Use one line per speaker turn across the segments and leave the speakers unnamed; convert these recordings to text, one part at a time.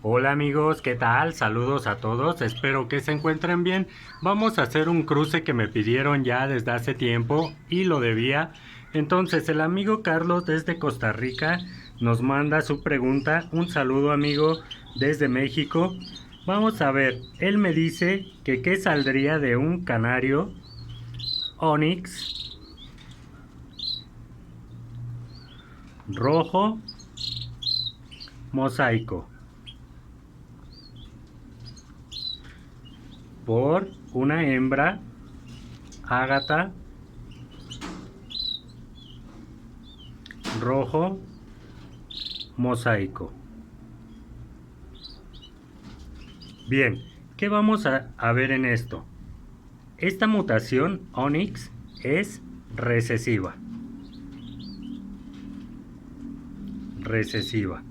Hola amigos, ¿qué tal? Saludos a todos, espero que se encuentren bien. Vamos a hacer un cruce que me pidieron ya desde hace tiempo y lo debía. Entonces el amigo Carlos desde Costa Rica nos manda su pregunta. Un saludo amigo desde México. Vamos a ver, él me dice que qué saldría de un canario Onix rojo mosaico por una hembra ágata rojo mosaico. Bien, ¿qué vamos a ver en esto? Esta mutación Onyx es recesiva. Recesiva.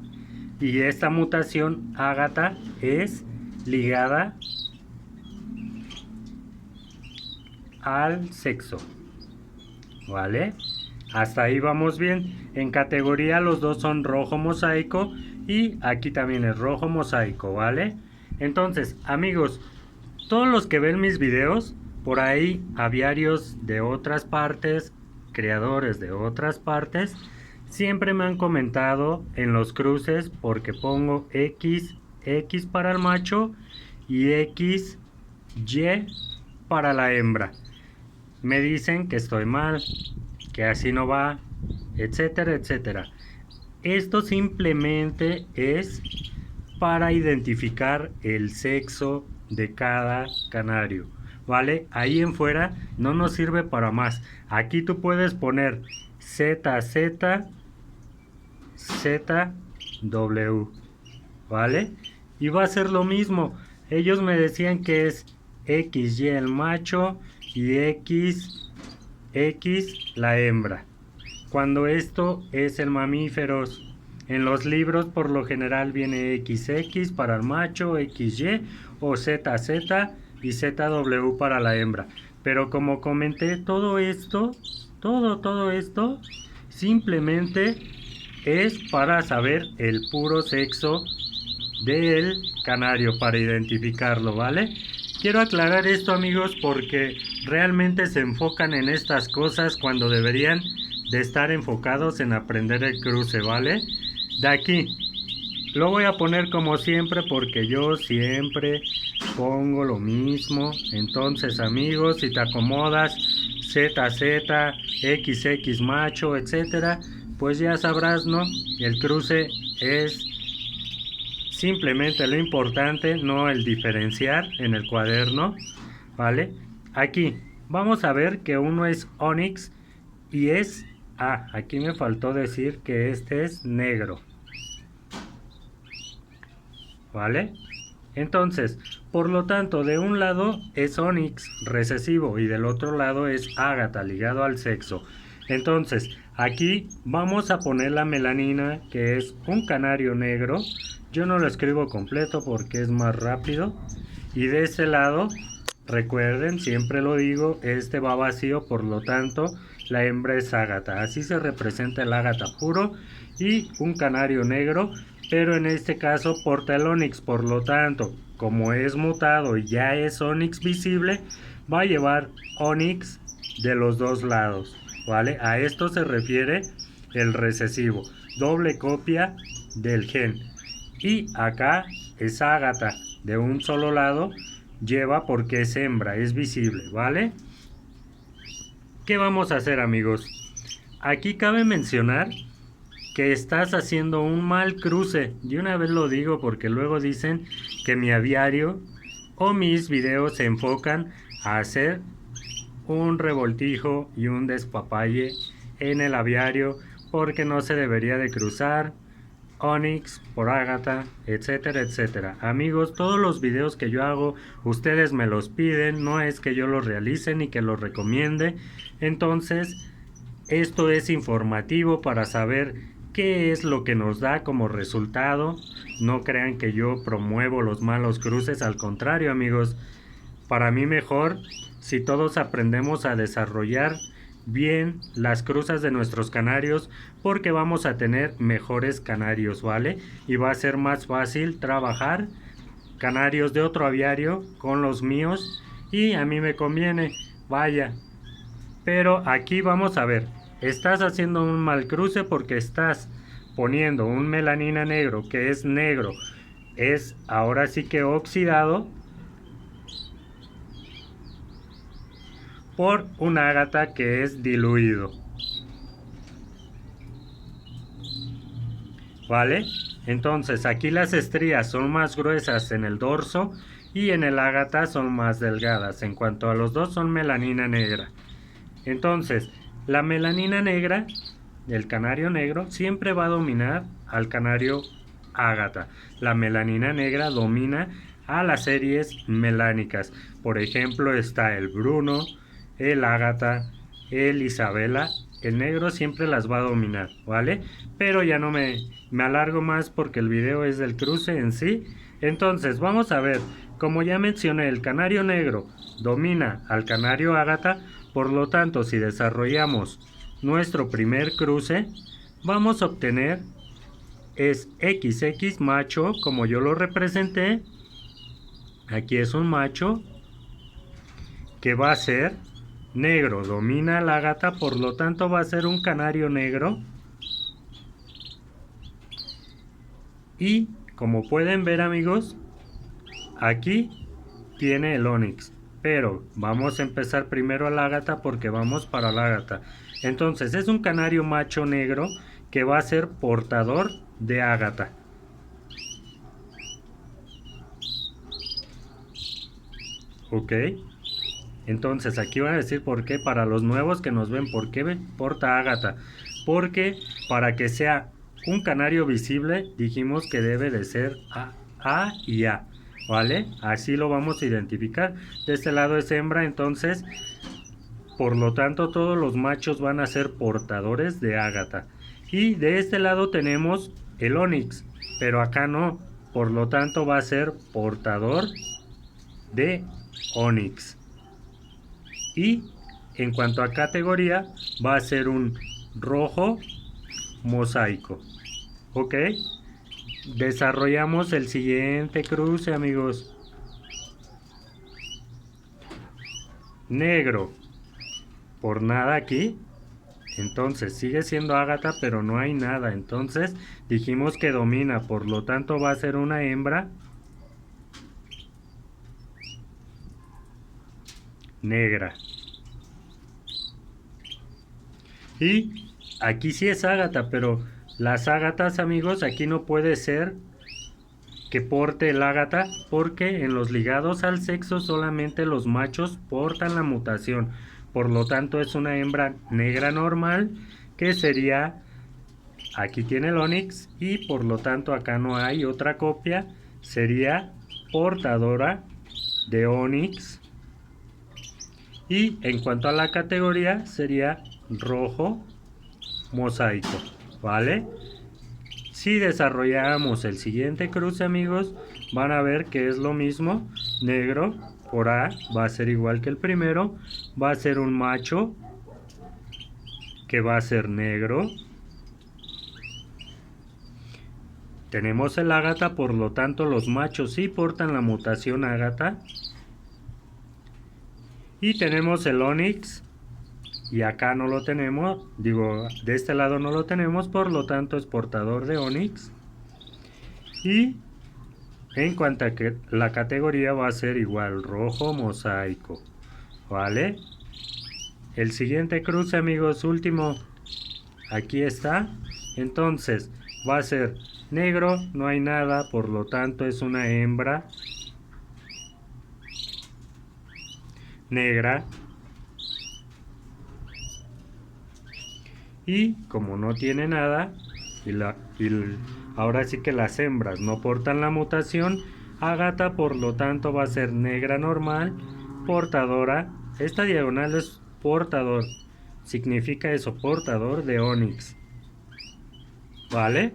Y esta mutación Ágata es ligada al sexo. ¿Vale? Hasta ahí vamos bien. En categoría los dos son rojo mosaico y aquí también es rojo mosaico, ¿vale? Entonces, amigos, todos los que ven mis videos, por ahí aviarios de otras partes, creadores de otras partes, siempre me han comentado en los cruces porque pongo X para el macho y Y para la hembra. Me dicen que estoy mal, que así no va, etcétera, etcétera. Esto simplemente es para identificar el sexo de cada canario, ¿vale? Ahí en fuera no nos sirve para más. Aquí tú puedes poner ZZ, ZW, ¿vale? Y va a ser lo mismo. Ellos me decían que es XY el macho y XX la hembra. Cuando esto es en mamíferos. En los libros por lo general viene XX para el macho, XY o ZZ y ZW para la hembra. Pero como comenté, todo esto, todo esto, simplemente es para saber el puro sexo del canario, para identificarlo, ¿vale? Quiero aclarar esto amigos porque realmente se enfocan en estas cosas cuando deberían de estar enfocados en aprender el cruce, ¿vale? De aquí, lo voy a poner como siempre porque yo siempre pongo lo mismo. Entonces amigos, si te acomodas ZZ, XX macho, etcétera, pues ya sabrás, ¿no? El cruce es simplemente lo importante, no el diferenciar en el cuaderno, ¿vale? Aquí vamos a ver que uno es Onix y es... aquí me faltó decir que este es negro, ¿vale? Entonces, por lo tanto, de un lado es Onix recesivo y del otro lado es Ágata ligado al sexo. Entonces, aquí vamos a poner la melanina, que es un canario negro. Yo no lo escribo completo porque es más rápido. Y de este lado, recuerden, siempre lo digo, este va vacío, por lo tanto, la hembra es Ágata. Así se representa el Ágata puro y un canario negro, pero en este caso porta el Onix, por lo tanto, como es mutado y ya es Onix visible, va a llevar Onix de los dos lados, ¿vale? A esto se refiere el recesivo, doble copia del gen. Y acá es Ágata de un solo lado, lleva porque es hembra, es visible, ¿vale? ¿Qué vamos a hacer amigos? Aquí cabe mencionar que estás haciendo un mal cruce. De una vez lo digo porque luego dicen que mi aviario o mis videos se enfocan a hacer un revoltijo y un despapalle en el aviario porque no se debería de cruzar Onix por Ágata, etcétera, etcétera. Amigos, todos los videos que yo hago, ustedes me los piden, no es que yo los realice ni que los recomiende. Entonces, esto es informativo para saber qué es lo que nos da como resultado. No crean que yo promuevo los malos cruces, al contrario, amigos. Para mí mejor si todos aprendemos a desarrollar bien las cruzas de nuestros canarios porque vamos a tener mejores canarios, ¿vale? Y va a ser más fácil trabajar canarios de otro aviario con los míos y a mí me conviene, vaya. Pero aquí vamos a ver, estás haciendo un mal cruce porque estás poniendo un melanina negro que es negro, es ahora sí que oxidado por un ágata que es diluido, ¿vale? Entonces aquí las estrías son más gruesas en el dorso y en el ágata son más delgadas. En cuanto a los dos son melanina negra. Entonces la melanina negra del canario negro siempre va a dominar al canario ágata. La melanina negra domina a las series melánicas. Por ejemplo está el Bruno, el ágata, el Isabela. El negro siempre las va a dominar, ¿vale? Pero ya no me alargo más porque el video es del cruce en sí. Entonces vamos a ver, como ya mencioné, el canario negro domina al canario ágata. Por lo tanto, si desarrollamos nuestro primer cruce, vamos a obtener es XX macho, como yo lo representé. Aquí es un macho que va a ser negro, domina la ágata, por lo tanto va a ser un canario negro. Y como pueden ver, amigos, aquí tiene el onix, pero vamos a empezar primero al ágata porque vamos para el ágata. Entonces es un canario macho negro que va a ser portador de ágata. Ok, entonces aquí van a decir por qué, para los nuevos que nos ven, por qué porta ágata. Porque para que sea un canario visible dijimos que debe de ser A y A, ¿vale? Así lo vamos a identificar. De este lado es hembra, entonces por lo tanto todos los machos van a ser portadores de ágata. Y de este lado tenemos el onix, pero acá no, por lo tanto va a ser portador de onix. Y en cuanto a categoría va a ser un rojo mosaico. Ok, desarrollamos el siguiente cruce, amigos. Negro, por nada aquí. Entonces sigue siendo ágata, pero no hay nada. Entonces dijimos que domina, por lo tanto va a ser una hembra negra. Y aquí sí es ágata, pero las ágatas, amigos, aquí no puede ser que porte el ágata porque en los ligados al sexo solamente los machos portan la mutación. Por lo tanto es una hembra negra normal que sería, aquí tiene el onix y por lo tanto acá no hay otra copia, sería portadora de onix. Y en cuanto a la categoría sería rojo mosaico, ¿vale? Si desarrollamos el siguiente cruce, amigos, van a ver que es lo mismo. Negro por A va a ser igual que el primero, va a ser un macho que va a ser negro. Tenemos el ágata, por lo tanto los machos sí portan la mutación ágata. Y tenemos el onix, y acá no lo tenemos, digo, de este lado no lo tenemos, por lo tanto es portador de onix. Y en cuanto a que la categoría va a ser igual, rojo mosaico, ¿vale? El siguiente cruce, amigos, último, aquí está. Entonces va a ser negro, no hay nada, por lo tanto es una hembra negra. Y como no tiene nada, ahora sí que las hembras no portan la mutación ágata, por lo tanto va a ser negra normal, portadora. Esta diagonal es portador, significa eso, portador de onix, ¿vale?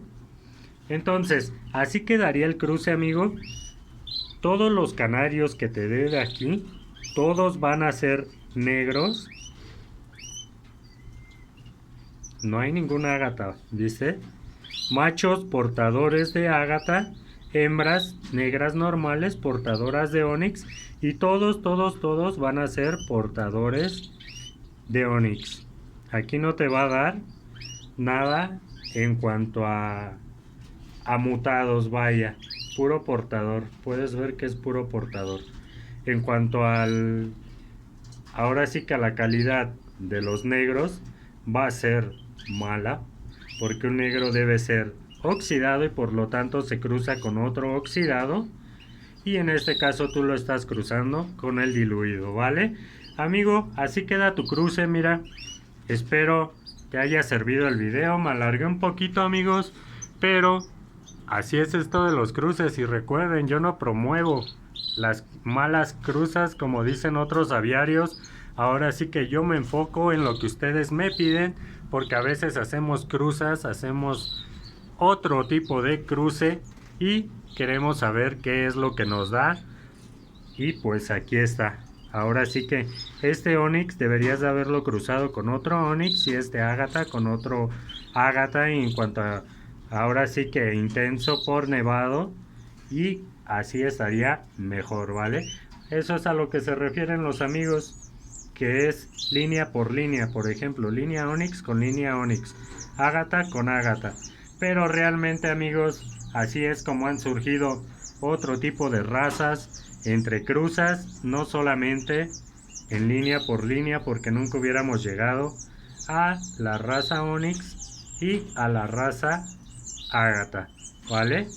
Entonces así quedaría el cruce, amigo. Todos los canarios que te dé de aquí, todos van a ser negros. no hay ninguna ágata, dice. Machos portadores de ágata, hembras negras normales portadoras de onix y todos van a ser portadores de onix. Aquí no te va a dar nada en cuanto a mutados, vaya, puro portador. Puedes ver que es puro portador. En cuanto al, ahora sí que a la calidad de los negros, va a ser mala, porque un negro debe ser oxidado y por lo tanto se cruza con otro oxidado, y en este caso tú lo estás cruzando con el diluido, ¿vale? Amigo, así queda tu cruce, mira. Espero te haya servido el video. Me alargué un poquito, amigos, pero así es esto de los cruces. Y recuerden, yo no promuevo las malas cruzas como dicen otros aviarios. Ahora sí que yo me enfoco en lo que ustedes me piden, porque a veces hacemos cruzas, hacemos otro tipo de cruce y queremos saber qué es lo que nos da. Y pues aquí está. Ahora sí que este onix deberías de haberlo cruzado con otro onix y este ágata con otro ágata, en cuanto a ahora sí que intenso por nevado, y así estaría mejor, ¿vale? Eso es a lo que se refieren los amigos, que es línea por línea. Por ejemplo, línea onix con línea onix, ágata con ágata. Pero realmente, amigos, así es como han surgido otro tipo de razas entre cruzas, no solamente en línea por línea, porque nunca hubiéramos llegado a la raza onix y a la raza ágata, ¿vale?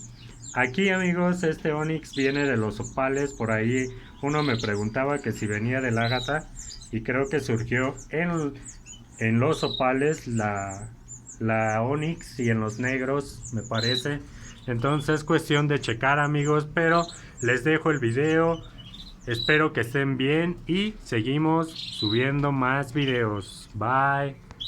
Aquí, amigos, este onix viene de los opales. Por ahí uno me preguntaba que si venía del ágata, y creo que surgió en los opales la onix, y en los negros, me parece. Entonces, cuestión de checar, amigos, pero les dejo el video. Espero que estén bien y seguimos subiendo más videos. Bye.